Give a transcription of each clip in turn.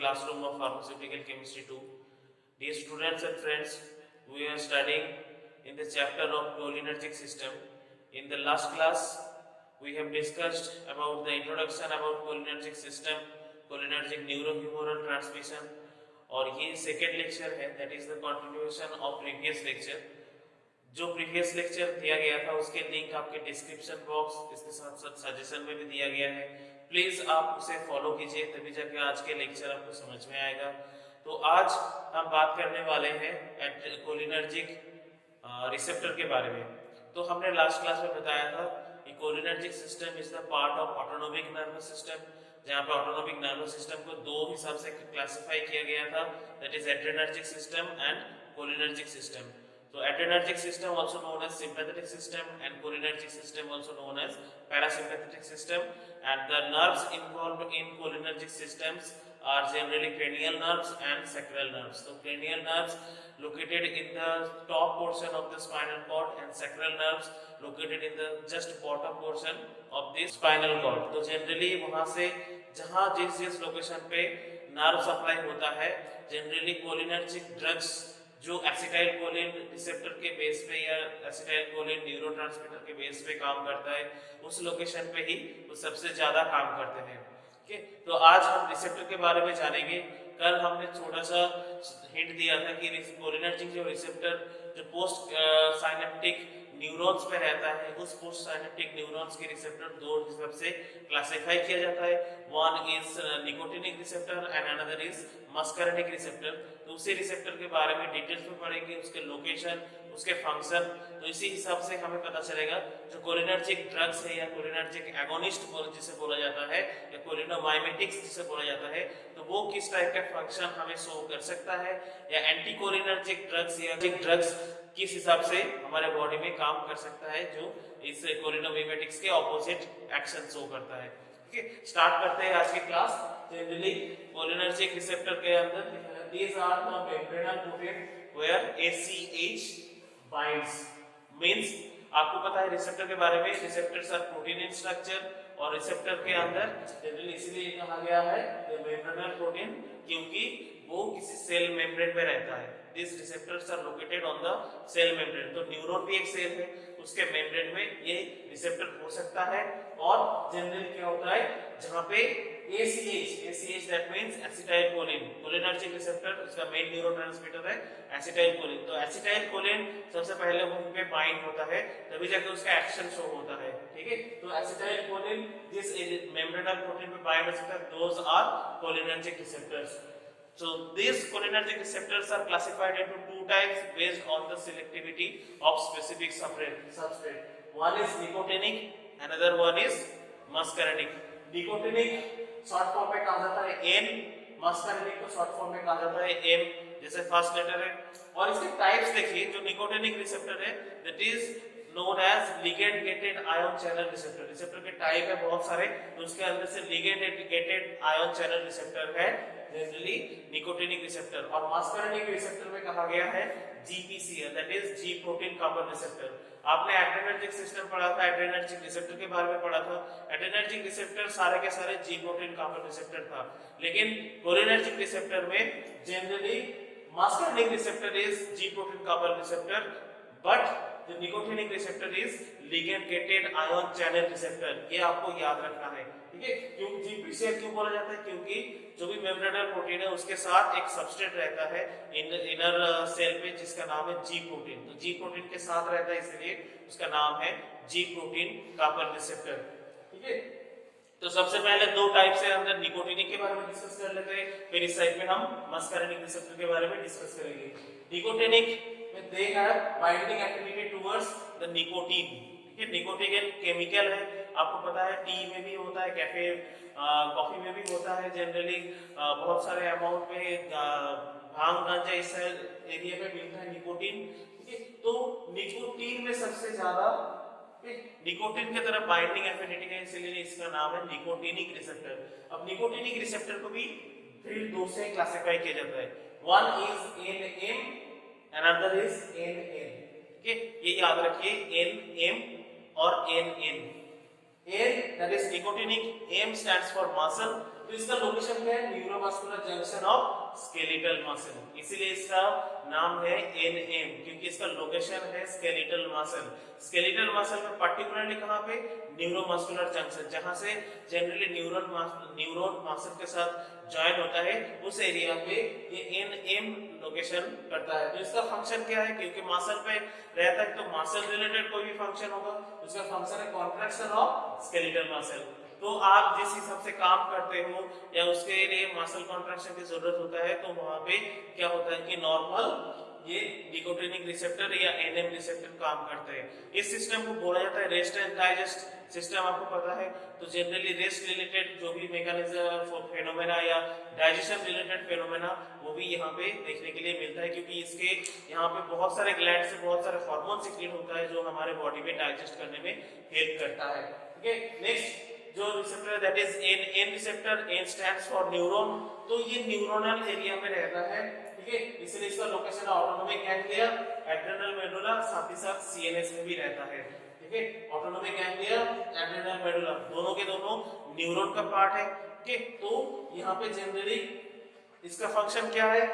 classroom of Pharmaceutical Chemistry 2. Dear students and friends, we are studying in the chapter of cholinergic system. In the last class, we have discussed about the introduction about cholinergic system, cholinergic neurohumoral transmission, और ये second lecture है, that is the continuation of previous lecture. जो previous lecture दिया गया था उसके link आपके description box, इसके साथ साथ सजेशन में भी दिया गया है. प्लीज आप उसे फॉलो कीजिए, तभी जाके आज के लेक्चर आपको समझ में आएगा. तो आज हम बात करने वाले हैं कोलिनर्जिक रिसेप्टर के बारे में. तो हमने लास्ट क्लास में बताया था कि cholinergic system is the part of autonomic nervous system, जहाँ पे ऑटोनोमिक नर्वस सिस्टम को दो हिसाब से क्लासिफाई किया गया था, that is adrenergic system and cholinergic system. So adrenergic system also known as sympathetic system and cholinergic system also known as parasympathetic system, and the nerves involved in cholinergic systems are generally cranial nerves and sacral nerves. So cranial nerves located in the top portion of the spinal cord and sacral nerves located in the just bottom portion of the spinal cord. तो generally वहाँ से जहाँ जिस location पे nerve supply होता है, generally cholinergic drugs जो acetyl choline receptor के बेस पे या एसिटाइल कोलिन न्यूरोट्रांसमीटर के बेस पे काम करता है, उस लोकेशन पे ही वो सबसे ज्यादा काम करते हैं. ओके, तो आज हम रिसेप्टर के बारे में जानेंगे. कल हमने थोड़ा सा हिंट दिया था कि कोलिनर्जिक जो रिसेप्टर जो पोस्ट साइनेप्टिक न्यूरॉन्स पे रहता है, उस पोस्ट साइनेप्टिक न्यूरॉन्स के रिसेप्टर दो हिसाब से क्लासिफाई किया जाता है. One is nicotinic receptor and another is muscarinic receptor. तो उसी रिसेप्टर के बारे में डिटेल्स में पढ़ेंगे, उसके लोकेशन, उसके फंक्शन. तो इसी हिसाब से हमें पता चलेगा जो कोलिनर्जिक ड्रग्स है या कोलिनर्जिक एगोनिस्ट जिसे बोला जाता है या कोलिनोमाइमेटिक्स जिसे बोला जाता है, तो वो किस टाइप का फंक्शन हमें शो कर सकता है, या एंटी कोलिनर्जिक ड्रग्स या ड्रग्स किस हिसाब से हमारे बॉडी में काम कर सकता है जो इस कोलिनोमाइमेटिक्स के ऑपोजिट एक्शन शो करता है. ठीक है, स्टार्ट करते हैं आज की क्लास. जनरली कोलिनर्जिक रिसेप्टर के अंदर these are the membranous protein where ACH binds. means आपको पता है रिसेप्टर के बारे में, receptors are protein in structure, और रिसेप्टर के अंदर जनरली इसलिए कहा गया है मेम्ब्रेनल प्रोटीन क्योंकि वो किसी सेल मेम्ब्रेन में रहता है. This receptors are located on the cell membrane. तो न्यूरॉन भी एक सेल है, उसके मेम्ब्रेन में ये रिसेप्टर हो सकता है. और जनरली क्या होता है जहां पे ACH that means acetylcholine, cholinergic receptor उसका मेन न्यूरोट्रांसमीटर है एसिटाइलकोलिन. तो एसिटाइलकोलिन सबसे पहले वहीं पे बाइंड होता है, तभी जाके उसका एक्शन शो होता है. ठीक है, तो एसिटाइलकोलिन जिस मेम्ब्रेनल प्रोटीन पे बाइंड हो सकता है, those are cholinergic receptors. So these cholinergic receptors are classified into two types based on the selectivity of specific substrate. One is nicotinic, another one is muscarinic. Nicotinic short form में कहा जाता है N, muscarinic को short form में कहा जाता है M, जैसे फर्स्ट लेटर है. और इसके टाइप्स देखिए, जो निकोटिनिक रिसेप्टर है that is known as ligand gated ion channel receptor. Receptor के टाइप है बहुत सारे, तो उसके अंदर से ligand gated ion channel receptor है जनरली निकोटिनिक रिसेप्टर. और मस्करेनिक रिसेप्टर में कहा गया है GPC है, that is G protein couple receptor. आपने एड्रेनर्जिक सिस्टम पढ़ा था, एड्रेनर्जिक रिसेप्टर के बारे में पढ़ा था. एड्रेनर्जिक रिसेप्टर सारे के सारे G प्रोटीन कपल रिसेप्टर था, लेकिन कोलिनर्जिक रिसेप्टर में generally muscarinic receptor is G protein couple receptor, but the nicotinic receptor is ligand gated ion channel receptor. ये आपको याद रखना है. ठीक है, क्यों GPC क्यों बोला जाता है, क्योंकि जो भी मेम्ब्रेनल प्रोटीन है उसके साथ एक सबस्ट्रेट रहता है इनर सेल पे जिसका नाम है G प्रोटीन. तो G प्रोटीन के साथ रहता है, इसलिए उसका नाम है G प्रोटीन कपल रिसेप्टर. ठीक है, तो सबसे पहले दो टाइप से अंदर निकोटिनिक के बारे में डिस्कस कर लेते हैं, फिर इस साइड में हम मस्करेनिक रिसेप्टर के बारे में डिस्कस करेंगे. निकोटिनिक में they have binding affinity towards the nicotine. ठीक है, निकोटीन केमिकल है, आपको पता है टी में भी होता है, कैफे कॉफी में भी होता है. जनरली बहुत सारे अमाउंट में भांग गांजा इस एरिया में मिलता है निकोटीन. ठीक है, तो निकोटीन में सबसे ज्यादा निकोटीन की तरफ बाइंडिंग एफिनिटी है, इसलिए इसका नाम है निकोटिनिक रिसेप्टर. अब निकोटिनिक रिसेप्टर को भी फिर दो से क्लासिफाई किया जाता है. One is NM, another is NN. ठीक है, ये याद रखिए NM और NN. N that is nicotinic, M stands for muscle तो इसका लोकेशन क्या है, neuromuscular junction of skeletal muscle, इसीलिए इसका नाम है एनएम, क्योंकि इसका लोकेशन है स्केलेटल मसल। स्केलेटल मसल में पर्टिकुलरली कहां पे, न्यूरोमस्कुलर जंक्शन, जहां से जनरली न्यूरॉन मसल के साथ ज्वाइन होता है, उस एरिया पे ये एनएम लोकेशन करता है। तो इसका फंक्शन क्या है, क्योंकि मसल पे रहता है तो मसल रिलेटेड कोई भी फंक्शन होगा, उसका फंक्शन है कॉन्ट्रैक्शन ऑफ स्केलेटल मसल। तो आप जिस हिसाब से काम करते हो या उसके लिए मसल कॉन्ट्रैक्शन की जरूरत होता है, तो वहां पे क्या होता है कि नॉर्मल ये निकोटिनिक रिसेप्टर या एनएम रिसेप्टर काम करते हैं। इस सिस्टम को बोला जाता है रेस्ट एंड डाइजेस्ट सिस्टम, आपको पता है। तो जनरली रेस्ट रिलेटेड जो भी मैकेनिज्म फेनोमेना या डाइजेशन रिलेटेड फेनोमेना वो भी यहाँ पे देखने के लिए मिलता है, क्योंकि इसके यहाँ पे बहुत सारे ग्लैंड से बहुत सारे हार्मोन सीक्रेट होता है जो हमारे बॉडी में डाइजेस्ट करने में हेल्प करता है। ठीक है, नेक्स्ट जो रिसेप्टर है that is N receptor, N stands for neuron. तो ये न्यूरोनल एरिया में रहता है, ठीक है, इसलिए इसका location autonomic ganglia, adrenal medulla, साथ ही साथ सीएनएस में भी रहता है। ठीक है, ऑटोनोमिक गैंग्लिया, एड्रेनल मेडुला दोनों के दोनों न्यूरॉन का पार्ट है। ठीक है, तो यहाँ पे जनरली इसका फंक्शन क्या है,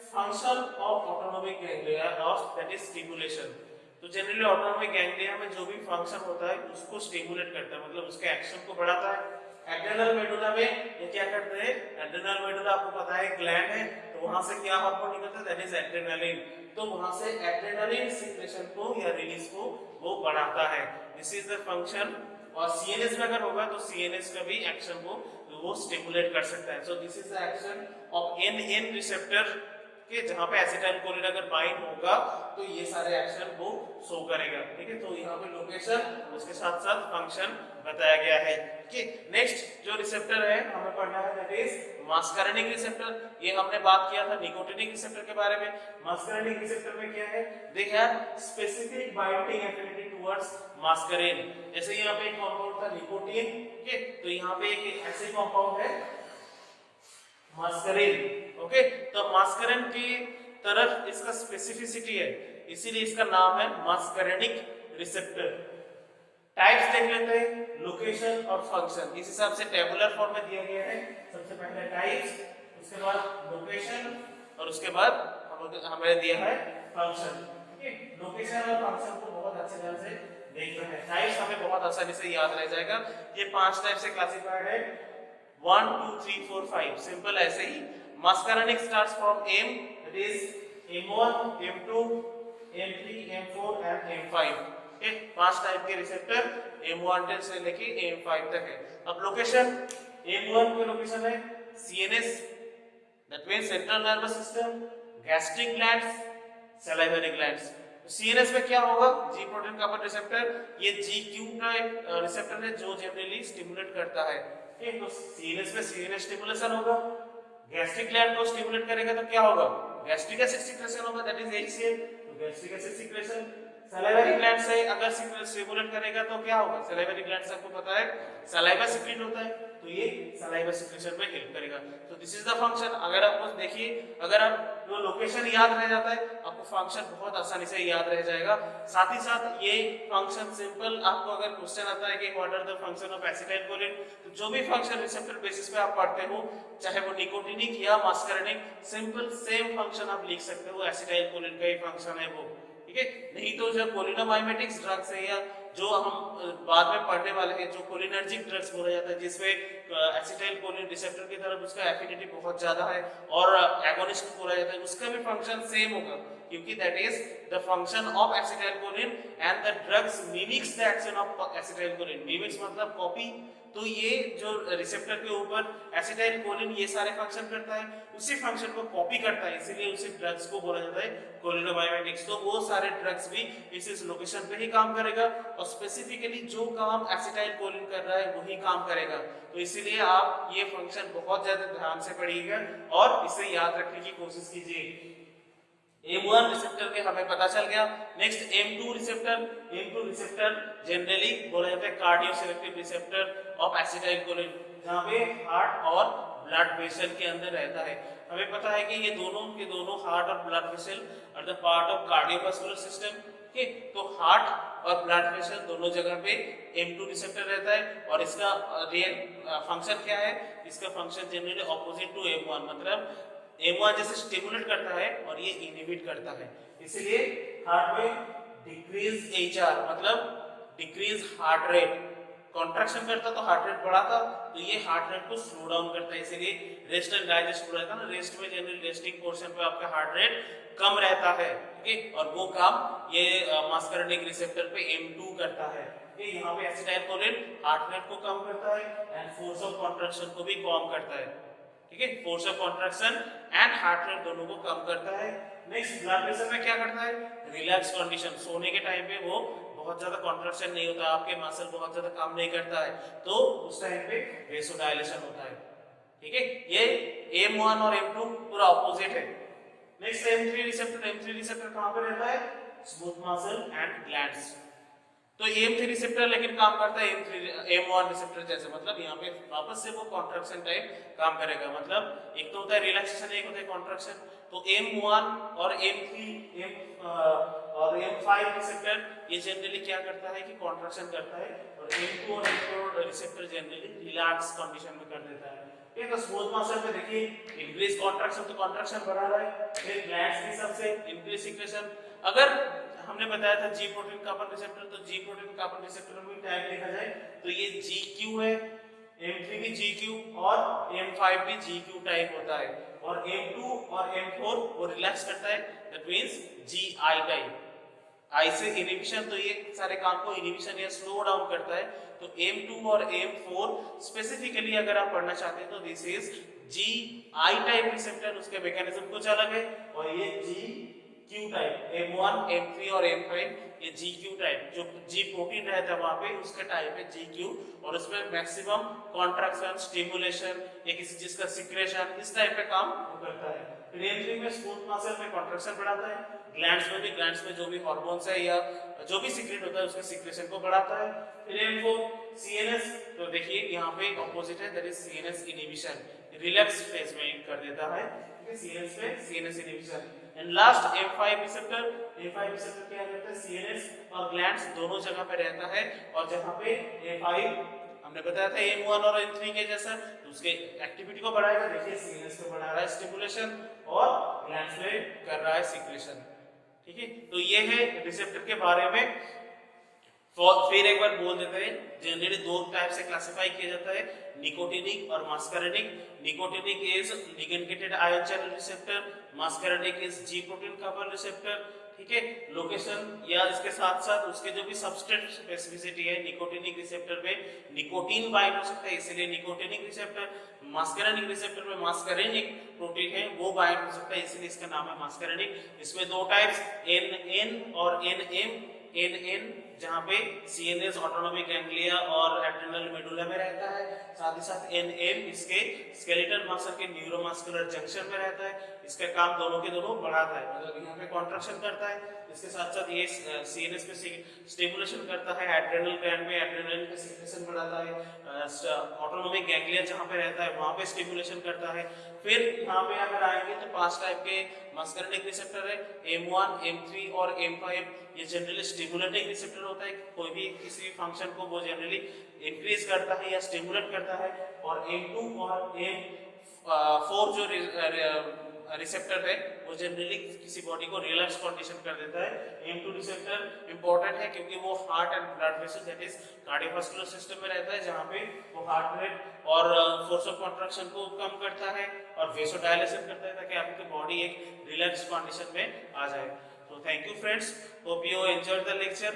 function of autonomic ganglia of that is stimulation. तो जनरली ऑटोनोमिक गैंग्लिया में जो भी फंक्शन होता है उसको स्टिमुलेट करता है, मतलब उसके एक्शन को बढ़ाता है। एड्रेनल मेडुला में ये क्या करते हैं, एड्रेनल मेडुला आपको पता है ग्लैंड है, तो वहां से क्या हार्मोन निकलता है, दैट इज एड्रेनालिन। तो वहां से एड्रेनालिन सीक्रेशन को या रिलीज को वो बढ़ाता है, दिस इज द फंक्शन। और सीएनएस में अगर होगा तो सीएनएस का भी एक्शन को वो स्टिमुलेट कर सकता है। So this is the action of N receptor के, जहां पे एसिटाइल कोलिन अगर बाइंड होगा तो ये सारे एक्शन वो शो करेगा। ठीक है, तो यहाँ पे लोकेशन उसके साथ साथ फंक्शन बताया गया है। ठीक है, नेक्स्ट जो रिसेप्टर है हमें पढ़ना है दैट इज मस्कारेनिक रिसेप्टर। ये हमने बात किया था निकोटिनिक रिसेप्टर के बारे में। मस्कारेनिक रिसेप्टर में क्या है, they have specific binding affinity towards muscarine. जैसे यहाँ पे एक कंपाउंड था निकोटीन, ठीक है, तो यहाँ पे एक ऐसे कंपाउंड है मस्कारिन। ओके, तो मस्कारिन की तरफ इसका स्पेसिफिसिटी है, इसीलिए इसका नाम है मस्कारेनिक रिसेप्टर। टाइप्स देख लेते हैं, लोकेशन और फंक्शन, इस हिसाब से टेबुलर फॉर्म में दिया गया है। सबसे पहले टाइप्स, उसके बाद लोकेशन और उसके बाद हमें दिया है फंक्शन। ठीक है, लोकेशन और फंक्शन को बहुत अच्छे तरह से देखना है। टाइप्स हमें बहुत आसानी से याद रह जाएगा। ये 5 टाइप से क्लासिफाइड है, 1 2 3 4 5, सिंपल ऐसे ही। Muscarinic starts from M, that is M1, M2, M3, M4 and M5। Okay, 5 type के रिसेप्टर M1 से लेके M5 तक है। अब लोकेशन, M1 की लोकेशन है CNS, that means central nervous system, gastric glands, salivary glands. CNS में क्या होगा, जी प्रोटीन कपल रिसेप्टर, ये GQ का एक रिसेप्टर है जो जनरली स्टिमुलेट करता है। ठीक, तो सीएनएस में सीएनएस स्टिमुलेशन होगा। गैस्ट्रिक ग्लैंड को स्टिमुलेट करेगा तो क्या होगा, गैस्ट्रिक एसिड सीक्रेशन होगा, दैट इज HCl, तो gastric acid secretion. Salivary gland से अगर स्टिमुलेट करेगा तो क्या होगा, सलाइवरी ग्लैंड से आपको पता है सलाइवा सीक्रेट होता है, तो ये सलाइवा सीक्रेशन में हेल्प करेगा। तो दिस इज द फंक्शन। अगर आपको देखिए, अगर आप जो लोकेशन याद रह जाता है आपको फंक्शन बहुत आसानी से याद रह जाएगा। साथ ही साथ ये फंक्शन सिंपल, आपको अगर क्वेश्चन आता है कि what are the function of acetylcholine, तो जो भी फंक्शन रिसेप्टर बेसिस पे आप पढ़ते हो, चाहे वो निकोटिनिक या मस्कारेनिक, सिंपल सेम फंक्शन आप लिख सकते हो, एसिटाइल कोलिन का ही फंक्शन है वो। ठीक है, नहीं तो जो कोलिनोमाइमेटिक्स ड्रग्स है या जो हम बाद में पढ़ने वाले हैं, जो कोलिनर्जिक ड्रग्स बोला जाता है, जिसमें एसिटाइल कोलिन रिसेप्टर की तरफ उसका एफिनिटी बहुत ज्यादा है और एगोनिस्ट बोला जाता है, उसका भी फंक्शन सेम होगा, क्योंकि that is the function of acetyl choline and the drugs mimics the action of acetyl choline. Mimics मतलब कॉपी। तो ये जो रिसेप्टर के ऊपर एसिटाइल कोलिन ये सारे फंक्शन करता है, उसी फंक्शन को कॉपी करता है, इसीलिए उसी ड्रग्स को बोला जाता है कोलिनोमाइमेटिक्स। तो वो सारे ड्रग्स भी इस लोकेशन पे ही काम करेगा और स्पेसिफिकली जो काम एसिटाइल कोलिन कर रहा है वही काम करेगा। तो इसीलिए आप ये फंक्शन बहुत ज्यादा ध्यान से पढ़िएगा और इसे याद रखने की कोशिश कीजिए। M1 रिसेप्टर के हमें पता चल गया। Next M2 receptor. M2 receptor generally बोला जाता है cardio selective receptor of acetyl choline, जहां पे हार्ट और ब्लड वेसल के अंदर रहता है। हमें पता है कि ये दोनों के दोनों हार्ट और blood vessel are the part of cardiovascular system. ठीक, तो हार्ट और ब्लड प्रेशर दोनों जगह पे M2 रिसेप्टर रहता है और इसका रियल फंक्शन क्या है, इसका function generally opposite to M1, मतलब M1 जैसे स्टिमुलेट करता है और ये इनहिबिट करता है, इसलिए हार्ट में डिक्रीज HR मतलब डिक्रीज हार्ट रेट, कॉन्ट्रैक्शन करता तो हार्ट रेट बढ़ाता, तो ये हार्ट रेट को स्लो डाउन करता है, इसीलिए रेस्ट एंड डाइजेस्ट हो रहता है ना, रेस्ट में जनरली रेस्टिंग पोर्शन पे आपका हार्ट रेट कम रहता है, ठीक है, और वो काम ये मस्कार्डिक रिसेप्टर पे M2 करता है, ठीक है, यहाँ पे एसिटाइलकोलिन हार्ट रेट को कम करता है एंड फोर्स ऑफ कॉन्ट्रैक्शन को भी कम करता है, ठीक है, force of contraction and heart rate दोनों को कम करता है। नेक्स्ट ब्लड प्रेशर में क्या करता है, रिलैक्स कंडीशन, सोने के टाइम पे वो बहुत ज्यादा कॉन्ट्रैक्शन नहीं होता, आपके मसल बहुत ज्यादा काम नहीं करता है, तो उस टाइम पे वेसोडाइलेशन होता है, ठीक है, ये M1 और M2 पूरा ऑपोजिट है। Next M3 receptor, M3 receptor कहां पे रहता है, स्मूथ मसल एंड ग्लैंड्स, तो M3 रिसेप्टर लेकिन काम करता है M1 रिसेप्टर जैसे, मतलब यहाँ पे वापस से वो कॉन्ट्रैक्शन टाइप काम करेगा, मतलब एक तो होता है रिलैक्सेशन, एक होता है कॉन्ट्रैक्शन, तो M1 और M3 और M5 रिसेप्टर ये जनरली क्या करता है कि कॉन्ट्रैक्शन करता है, और M2 और M4 receptor generally relax condition में कर देता है, ठीक है, तो स्मूथ मसल में देखिए इंक्रीज कॉन्ट्रैक्शन, तो कॉन्ट्रैक्शन बढ़ा रहा है, फिर ग्लैंड्स की सबसे इंक्रीज सिक्रेशन, अगर हमने बताया था जी प्रोटीन कार्बन रिसेप्टर, तो जी प्रोटीन कार्बन रिसेप्टर में टाइप देखा जाए तो ये GQ है, M3 भी GQ और M5 भी GQ टाइप होता है, और M2 और M4 वो रिलैक्स करता है, दैट मींस GI टाइप, आई से इनहिबिशन, तो ये सारे काम को इनहिबिशन या स्लो डाउन करता है, तो M2 और M4 स्पेसिफिकली अगर आप पढ़ना चाहते हैं तो this is GI type receptor, उसके मैकेनिज्म कुछ अलग है, और ये GQ टाइप, M1 M3 और M5 ये GQ टाइप, जो G प्रोटीन रहता है वहां पे उसका टाइप है GQ, और उसमें मैक्सिमम कॉन्ट्रैक्शन, स्टिमुलेशन या किसी चीज का सिक्रेशन इस टाइप का काम वो करता है। फिर M3 में स्मूथ मसल में कॉन्ट्रैक्शन बढ़ाता है, ग्लैंड्स में भी, ग्लैंड्स में जो भी हार्मोन्स है या जो भी सीक्रेट होता है उसके सीक्रेशन को बढ़ाता है। फिर M4 CNS, तो देखिए यहाँ पे ऑपोजिट है, that is CNS inhibition, relax phase में कर देता है, CNS पे CNS inhibition. And last M5 receptor, M5 receptor क्या करता है, CNS और ग्लैंड्स दोनों जगह पे रहता है, और जहां पे M5 हमने बताया था M1 और M3 के जैसा, तो उसके एक्टिविटी को बढ़ाएगा, देखिए CNS पे बढ़ा रहा है स्टिमुलेशन और ग्लैंड्स पे कर रहा है सिक्रेशन, ठीक है, तो ये है रिसेप्टर के बारे में। फिर एक बार बोल देते हैं, जनरली दो टाइप से क्लासिफाई किया जाता है, निकोटिनिक और muscarinic. Nicotinic is ligand ion channel receptor, muscarinic is G protein couple receptor, ठीक है, लोकेशन या इसके साथ साथ उसके जो भी सबस्ट्रेट स्पेसिफिसिटी है, निकोटिनिक रिसेप्टर पे निकोटीन बाइंड हो सकता है, इसीलिए निकोटिनिक रिसेप्टर, मस्कारेनिक रिसेप्टर पे मस्कारेनिक प्रोटीन है वो बाइंड हो सकता है, इसलिए इसका नाम है मस्कारेनिक। इसमें दो टाइप्स NN और NM, NN जहां पे CNS ऑटोनोमिक गैंग्लिया और एड्रेनल मेडुला में रहता है, साथ ही साथ NM इसके स्केलेटल मसल के न्यूरोमस्कुलर जंक्शन में रहता है, इसका काम दोनों के दोनों बढ़ाता है, मतलब यहाँ पे कॉन्ट्रैक्शन करता है, इसके साथ साथ ये CNS पे स्टिमुलेशन करता है, एड्रेनल ग्लैंड में एड्रेनलिन का सिक्रेशन बढ़ाता है, ऑटोनोमिक गैंग्लिया जहां पे रहता है वहां पे स्टिमुलेशन करता है। फिर यहाँ पे अगर आएंगे तो 5 टाइप के मस्कारेनिक रिसेप्टर है, M1 M3 और M5, ये जनरली स्टिमुलेटिंग रिसेप्टर होता है, कोई भी किसी फंक्शन को वो जनरली इंक्रीज करता है या स्टिमुलेट करता है, और M2 और M4 जो रिसेप्टर है वो जनरली किसी बॉडी को रिलैक्स कंडीशन कर देता है। M2 रिसेप्टर इंपॉर्टेंट है क्योंकि वो heart and blood vessel that is cardiovascular system में रहता है, जहां पे वो हार्ट रेट और फोर्स ऑफ कॉन्ट्रैक्शन को कम करता है और वेसोडाइलेशन करता है, ताकि आपकी बॉडी एक रिलैक्स कंडीशन में आ जाए। So thank you friends, hope you enjoyed the lecture,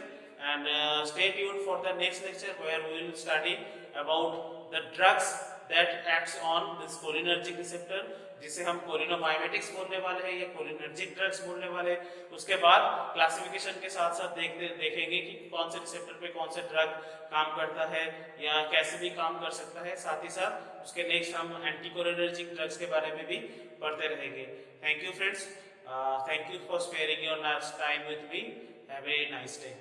and stay tuned for the next lecture where we will study about the drugs that acts on this cholinergic receptor, जिसे हम कोलिनोमाइमेटिक्स बोलने वाले हैं या cholinergic drugs बोलने वाले हैं। उसके बाद क्लासिफिकेशन के साथ साथ देखेंगे कि कौन से रिसेप्टर पे कौन से ड्रग काम करता है या कैसे भी काम कर सकता है, साथ ही साथ उसके नेक्स्ट हम एंटीकोलिनर्जिक ड्रग्स के बारे में भी पढ़ते रहेंगे। Thank you friends, thank you for sparing your time with me. Have a nice day.